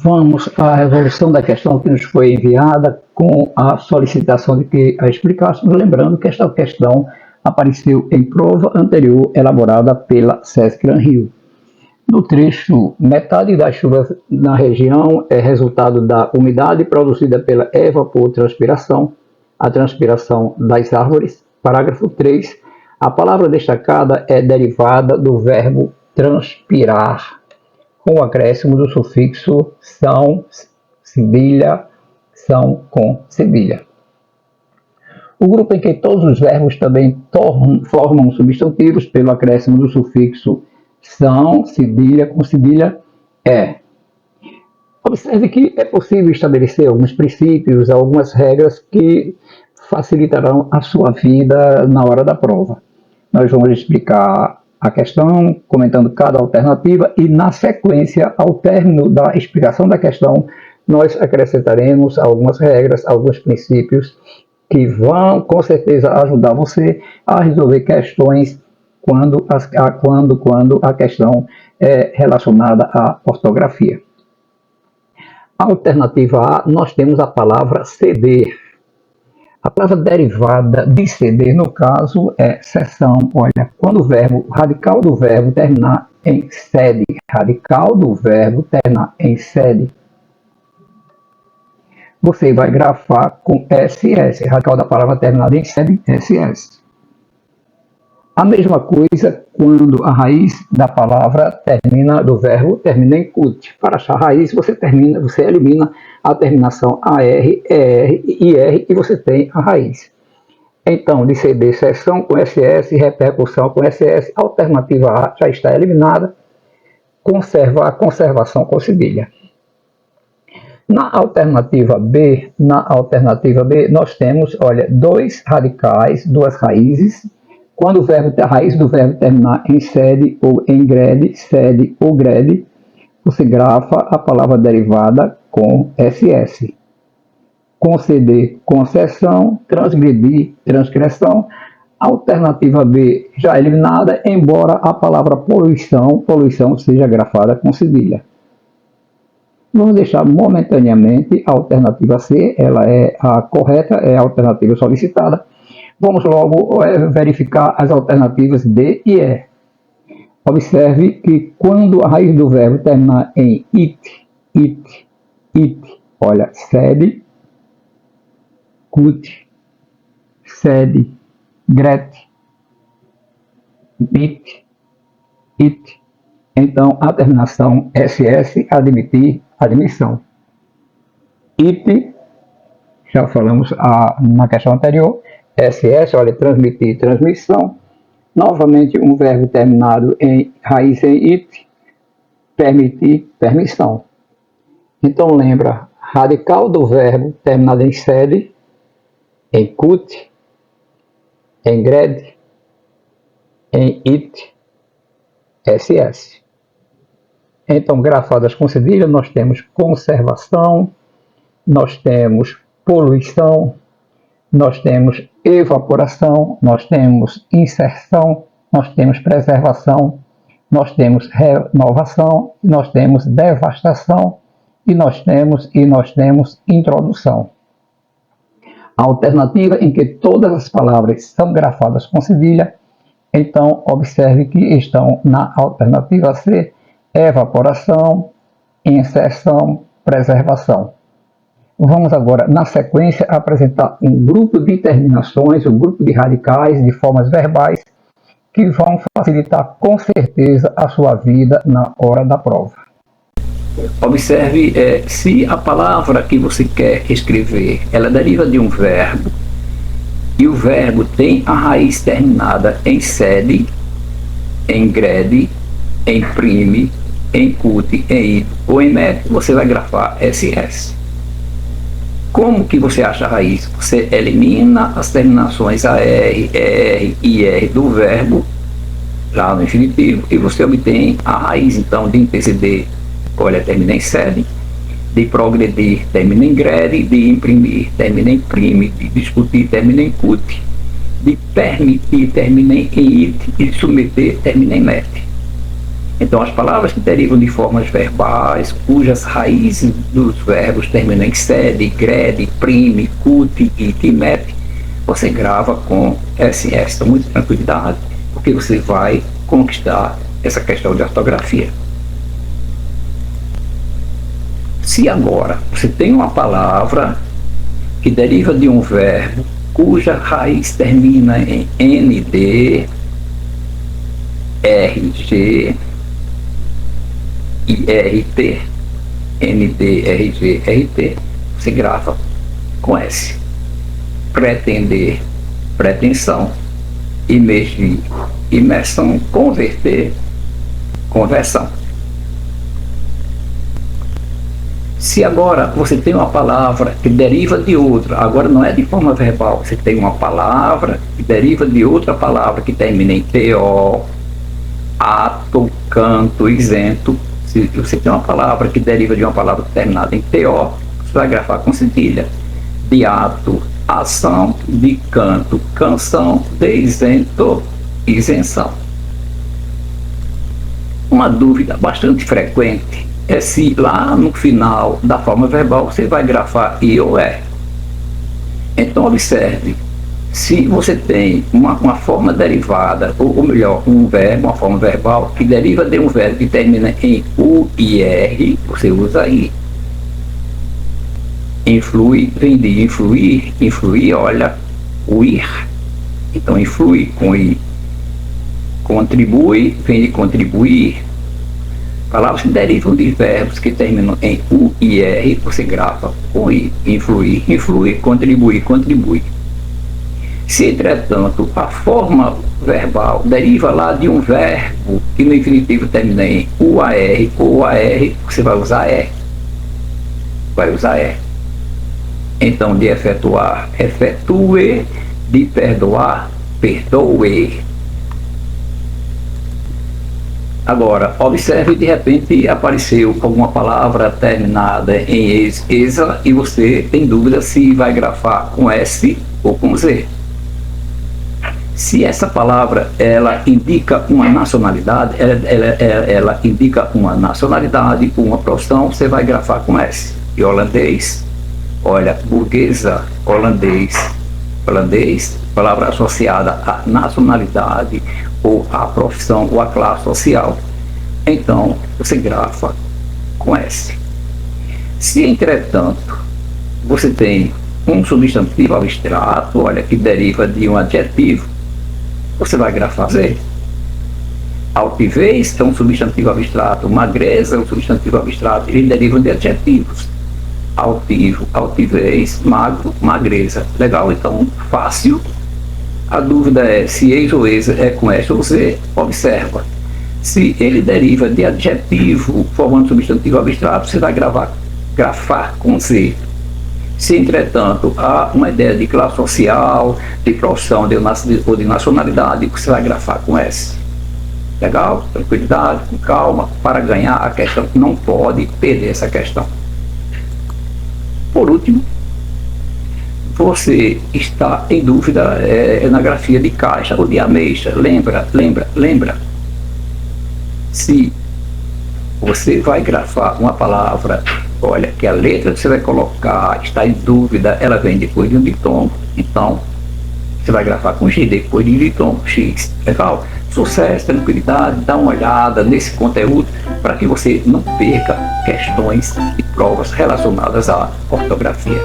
Vamos à resolução da questão que nos foi enviada com a solicitação de que a explicássemos, lembrando que esta questão apareceu em prova anterior elaborada pela SESC Gran Rio. No trecho, metade das chuvas na região é resultado da umidade produzida pela evapotranspiração, a transpiração das árvores. Parágrafo 3. A palavra destacada é derivada do verbo transpirar, com o acréscimo do sufixo são, cedilha, são com cedilha. O grupo em que todos os verbos também formam substantivos pelo acréscimo do sufixo são, cedilha, com cedilha, é. Observe que é possível estabelecer alguns princípios, algumas regras que facilitarão a sua vida na hora da prova. Nós vamos explicar a questão, comentando cada alternativa e, na sequência, ao término da explicação da questão, nós acrescentaremos algumas regras, alguns princípios que vão, com certeza, ajudar você a resolver questões quando a questão é relacionada à ortografia. A alternativa A, nós temos a palavra ceder. A palavra derivada de ceder, no caso, é cessão. Olha, quando o verbo radical do verbo terminar em sede, radical do verbo terminar em sede, você vai grafar com SS, radical da palavra terminada em sede, SS. A mesma coisa quando a raiz da palavra do verbo termina em cut. Para achar a raiz, você elimina a terminação AR, ER e IR e você tem a raiz. Então, de CD, seção com SS, repercussão com SS, alternativa A já está eliminada, conservação com cedilha. Na alternativa B, nós temos, olha, dois radicais, duas raízes. Quando a raiz do verbo terminar em sede ou em grade, sede ou grade, você grafa a palavra derivada com SS. Conceder, concessão, transgredir, transgressão. Alternativa B já eliminada, embora a palavra poluição seja grafada com cedilha. Vamos deixar momentaneamente a alternativa C, ela é a correta, é a alternativa solicitada. Vamos logo verificar as alternativas D e E. Observe que quando a raiz do verbo terminar em it, olha, sede, cut, sede, gret, bit, it, então a terminação SS, admitir, admissão. It, já falamos na questão anterior, SS, olha, transmitir, transmissão. Novamente, um verbo terminado em raiz em it, permitir, permissão. Então, lembra, radical do verbo terminado em sede, em cut, em grade, em it, SS. Então, grafadas com cedilha, nós temos conservação, nós temos poluição, nós temos evaporação, nós temos inserção, nós temos preservação, nós temos renovação, nós temos devastação e nós temos introdução. A alternativa em que todas as palavras são grafadas com cedilha, então observe que estão na alternativa C, evaporação, inserção, preservação. Vamos agora, na sequência, apresentar um grupo de terminações, um grupo de radicais, de formas verbais, que vão facilitar com certeza a sua vida na hora da prova. Observe, se a palavra que você quer escrever, ela deriva de um verbo, e o verbo tem a raiz terminada em sede, em grade, em prime, em cut, em it ou em met, você vai grafar SS. Como que você acha a raiz? Você elimina as terminações AR, ER e IR do verbo, já no infinitivo, e você obtém a raiz, então, de interceder, olha, termina em sede, de progredir, termina em grade, de imprimir, termina em prime, de discutir, termina em cut, de permitir, termina em it, e de submeter, termina em met. Então, as palavras que derivam de formas verbais, cujas raízes dos verbos terminam em sede, grede, prime, cut e timete, você grava com SS, com muita tranquilidade, porque você vai conquistar essa questão de ortografia. Se agora você tem uma palavra que deriva de um verbo cuja raiz termina em ND, RG e RT, ND, RG, RT, você grava com S. Pretender, pretensão. Imergir, imersão. Converter, conversão. Se agora você tem uma palavra que deriva de outra, agora não é de forma verbal, você tem uma palavra que deriva de outra palavra que termina em TO, ato, canto, isento. Se você tem uma palavra que deriva de uma palavra terminada em TO, você vai grafar com cedilha. De ato, ação, de canto, canção, de isento, isenção. Uma dúvida bastante frequente é se lá no final da forma verbal você vai grafar I ou E. Então observe, se você tem uma forma derivada, ou melhor, um verbo, uma forma verbal que deriva de um verbo que termina em U e R, você usa I. Influi, vem de influir, influir, olha, o ir. Então influi com I. Contribui, vem de contribuir. Palavras que derivam de verbos que terminam em U e R, você grava com I. Influir, influi, contribuir, contribui. Se, entretanto, a forma verbal deriva lá de um verbo que no infinitivo termina em UAR ou AR, você vai usar E. Vai usar E. Então, de efetuar, efetue, de perdoar, perdoe. Agora, observe, de repente apareceu alguma palavra terminada em ESA e você tem dúvida se vai grafar com S ou com Z. Se essa palavra ela indica uma nacionalidade, ela indica uma nacionalidade, uma profissão, você vai grafar com S. E holandês, olha, burguesa, holandês, holandês, palavra associada à nacionalidade ou à profissão ou à classe social. Então, você grafa com S. Se, entretanto, você tem um substantivo abstrato, olha, que deriva de um adjetivo, você vai grafar Z. Altivez é um substantivo abstrato, magreza é um substantivo abstrato, eles derivam de adjetivos. Altivo, altivez, magro, magreza. Legal? Então, fácil. A dúvida é se ex ou exa é com S ou Z. Observa. Se ele deriva de adjetivo formando substantivo abstrato, você vai grafar com Z. Se, entretanto, há uma ideia de classe social, de profissão ou de nacionalidade, você vai grafar com S. Legal? Tranquilidade, com calma, para ganhar a questão. Não pode perder essa questão. Por último, você está em dúvida na grafia de caixa ou de ameixa. Lembra. Se você vai grafar uma palavra, olha, que a letra que você vai colocar está em dúvida, ela vem depois de um ditongo, então você vai grafar com G depois de ditongo X. Legal? Sucesso, tranquilidade, dá uma olhada nesse conteúdo para que você não perca questões e provas relacionadas à ortografia.